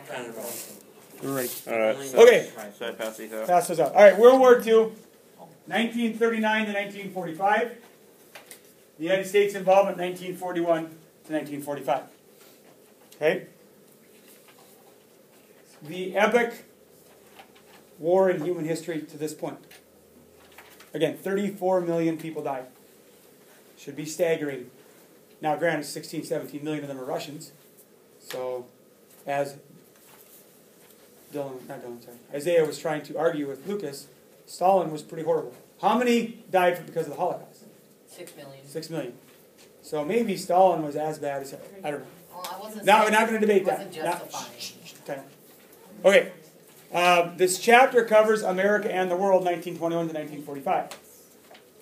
background. Great. Alright. Okay. Should I pass these out? Pass those out. All right, World War II, 1939 to 1945. The United States involvement, 1941 to 1945. Okay? The epic war in human history to this point. Again, 34 million people died. Should be staggering. Now, granted, 16, 17 million of them are Russians. So, as Isaiah was trying to argue with Lucas, Stalin was pretty horrible. How many died because of the Holocaust? 6 million. 6 million. So maybe Stalin was as bad as Hitler. I don't know. Well, I wasn't Now we're not going to debate that. Okay. This chapter covers America and the world, 1921 to 1945.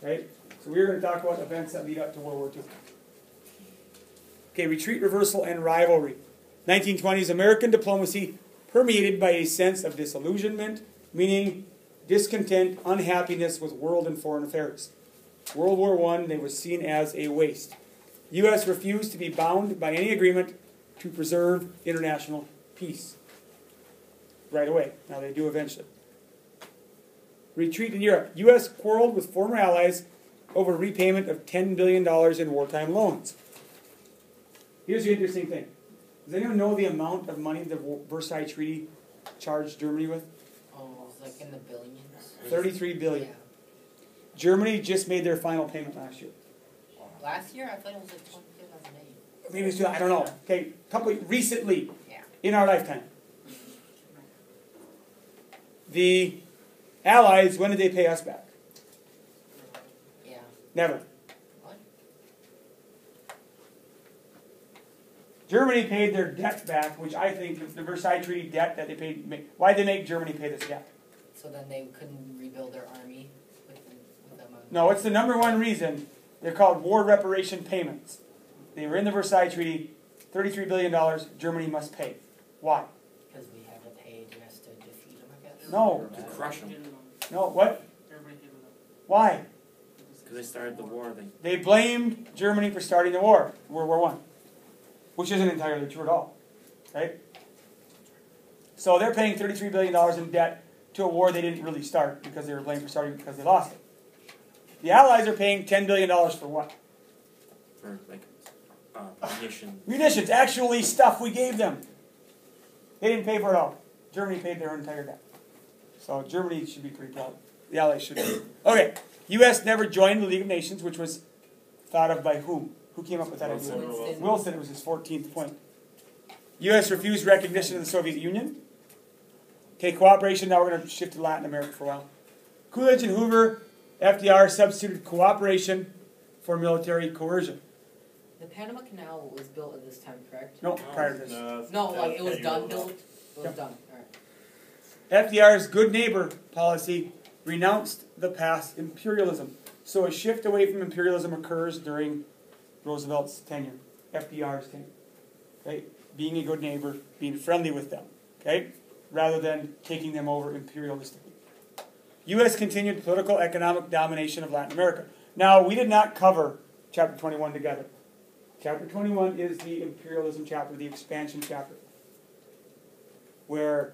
Right? So we're going to talk about events that lead up to World War II. Okay, retreat, reversal, and rivalry. 1920s American diplomacy permeated by a sense of disillusionment, meaning discontent, unhappiness with world and foreign affairs. World War I, they were seen as a waste. U.S. refused to be bound by any agreement to preserve international peace. Right away. Now they do eventually. Retreat in Europe. U.S. quarreled with former allies over repayment of $10 billion in wartime loans. Here's the interesting thing. Does anyone know the amount of money the Versailles Treaty charged Germany with? Oh, it was like in the billions. 33 billion. Yeah. Germany just made their final payment last year. Last year, I thought it was like 2008. Maybe it's, I don't know. Okay, recently, Yeah. in our lifetime. The Allies, when did they pay us back? Yeah. Never. What? Germany paid their debt back, which I think is the Versailles Treaty debt that they paid. Why did they make Germany pay this debt? So then they couldn't rebuild their army with them. No, it's the number one reason. They're called war reparation payments. They were in the Versailles Treaty, $33 billion Germany must pay. Why? Because we have to pay just to defeat them, I guess. No. To crush them. No, what? Why? Because they started the war. They blamed Germany for starting the war, World War I, which isn't entirely true at all. Right? So they're paying $33 billion in debt to a war they didn't really start because they were blamed for starting because they lost it. The Allies are paying $10 billion for what? For, like, munitions. Munitions, actually stuff we gave them. They didn't pay for it all. Germany paid their entire debt. So Germany should be pretty proud. The Allies should be. Okay, U.S. never joined the League of Nations, which was thought of by whom? Who came up with that idea? Wilson. It was his 14th point. U.S. refused recognition of the Soviet Union. Okay, cooperation. Now we're going to shift to Latin America for a while. Coolidge and Hoover, FDR substituted cooperation for military coercion. The Panama Canal was built at this time, correct? No, prior to this. No, like it was done, built? It was Yep. done, alright. FDR's good neighbor policy renounced the past imperialism. So a shift away from imperialism occurs during Roosevelt's tenure, FDR's tenure. Okay? Being a good neighbor, being friendly with them, okay? Rather than taking them over imperialistically. U.S. continued political economic domination of Latin America. Now, we did not cover Chapter 21 together. Chapter 21 is the imperialism chapter, the expansion chapter, where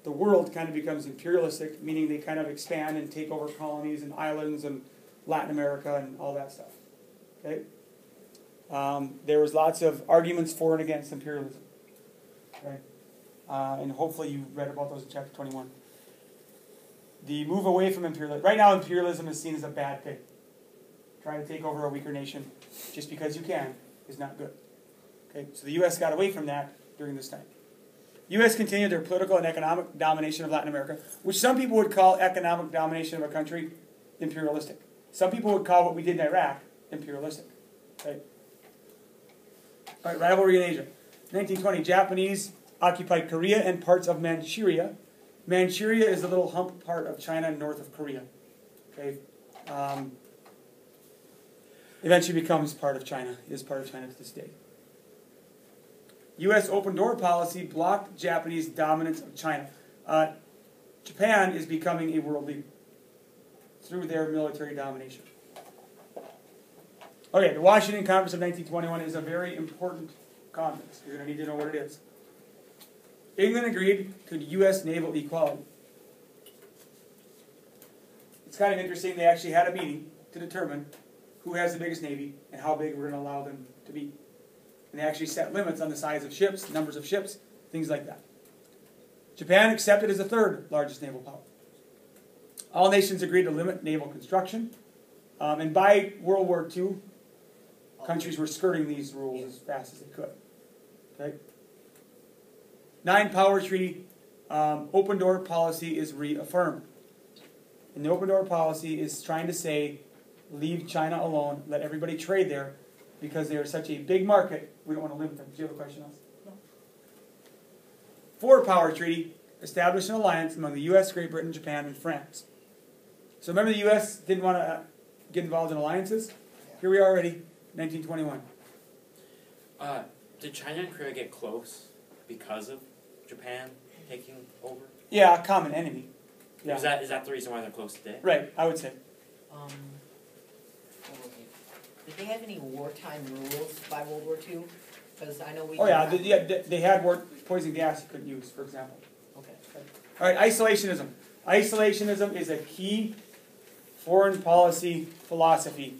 the world kind of becomes imperialistic, meaning they kind of expand and take over colonies and islands and Latin America and all that stuff. Okay? There was lots of arguments for and against imperialism. Okay? And hopefully you read about those in Chapter 21. The move away from imperialism. Right now, imperialism is seen as a bad thing. Trying to take over a weaker nation just because you can is not good. Okay? So the U.S. got away from that during this time. U.S. continued their political and economic domination of Latin America, which some people would call economic domination of a country imperialistic. Some people would call what we did in Iraq imperialistic. Okay? All right, rivalry in Asia. 1920, Japanese occupied Korea and parts of Manchuria. Manchuria is the little hump part of China north of Korea. Okay? Eventually becomes part of China, is part of China to this day. U.S. open door policy blocked Japanese dominance of China. Japan is becoming a world leader through their military domination. Okay, the Washington Conference of 1921 is a very important conference. You're going to need to know what it is. England agreed to U.S. naval equality. It's kind of interesting, they actually had a meeting to determine who has the biggest navy and how big we're going to allow them to be. And they actually set limits on the size of ships, numbers of ships, things like that. Japan accepted as the third largest naval power. All nations agreed to limit naval construction. And by World War II, countries were skirting these rules as fast as they could. Okay? 9 Power Treaty, open door policy is reaffirmed. And the open door policy is trying to say, leave China alone, let everybody trade there, because they are such a big market, we don't want to limit them. Do you have a question, Alice? No. 4 Power Treaty established an alliance among the U.S., Great Britain, Japan, and France. So remember the U.S. didn't want to get involved in alliances? Here we are already, 1921. Did China and Korea get close because of Japan taking over? Yeah, a common enemy. Yeah. Is that the reason why they're close today? Right, I would say. Did they have any wartime rules by World War II? Because I know we. Oh yeah, they had poison gas you couldn't use, for example. Okay. All right, isolationism. Isolationism is a key foreign policy philosophy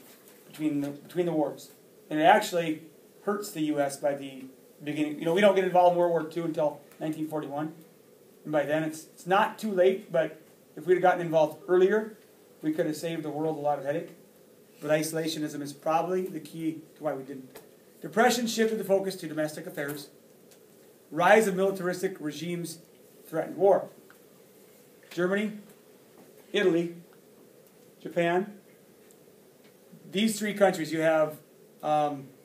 between the wars, and it actually hurts the U.S. by the beginning. You know, we don't get involved in World War II until 1941, and by then it's not too late. But if we'd have gotten involved earlier, we could have saved the world a lot of headache. But isolationism is probably the key to why we didn't. Depression shifted the focus to domestic affairs. Rise of militaristic regimes threatened war. Germany, Italy, Japan. These 3 countries, you have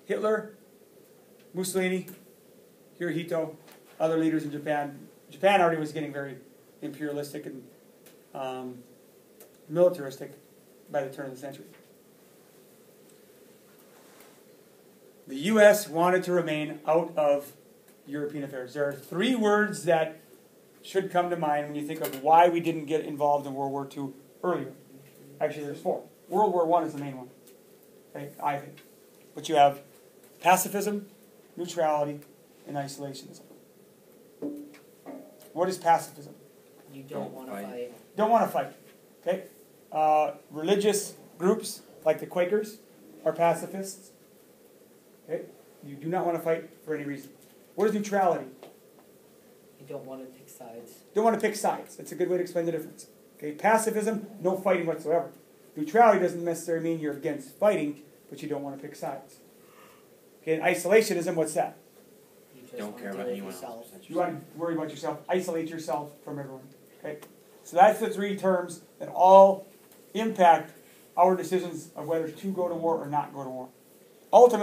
Hitler, Mussolini, Hirohito, other leaders in Japan. Japan already was getting very imperialistic and militaristic by the turn of the century. The U.S. wanted to remain out of European affairs. There are 3 words that should come to mind when you think of why we didn't get involved in World War II earlier. Actually, there's 4. World War I is the main one, okay, I think. But you have pacifism, neutrality, and isolationism. What is pacifism? You don't want to fight. Don't want to fight. Okay? Religious groups like the Quakers are pacifists. Okay? You do not want to fight for any reason. What is neutrality? You don't want to pick sides. Don't want to pick sides. That's a good way to explain the difference. Okay? Pacifism, no fighting whatsoever. Neutrality doesn't necessarily mean you're against fighting, but you don't want to pick sides. Okay? And isolationism, what's that? You just Don't want care to about deal with anyone yourself. else. You want to worry about yourself. Isolate yourself from everyone. Okay? So that's the 3 terms that all impact our decisions of whether to go to war or not go to war. Ultimately,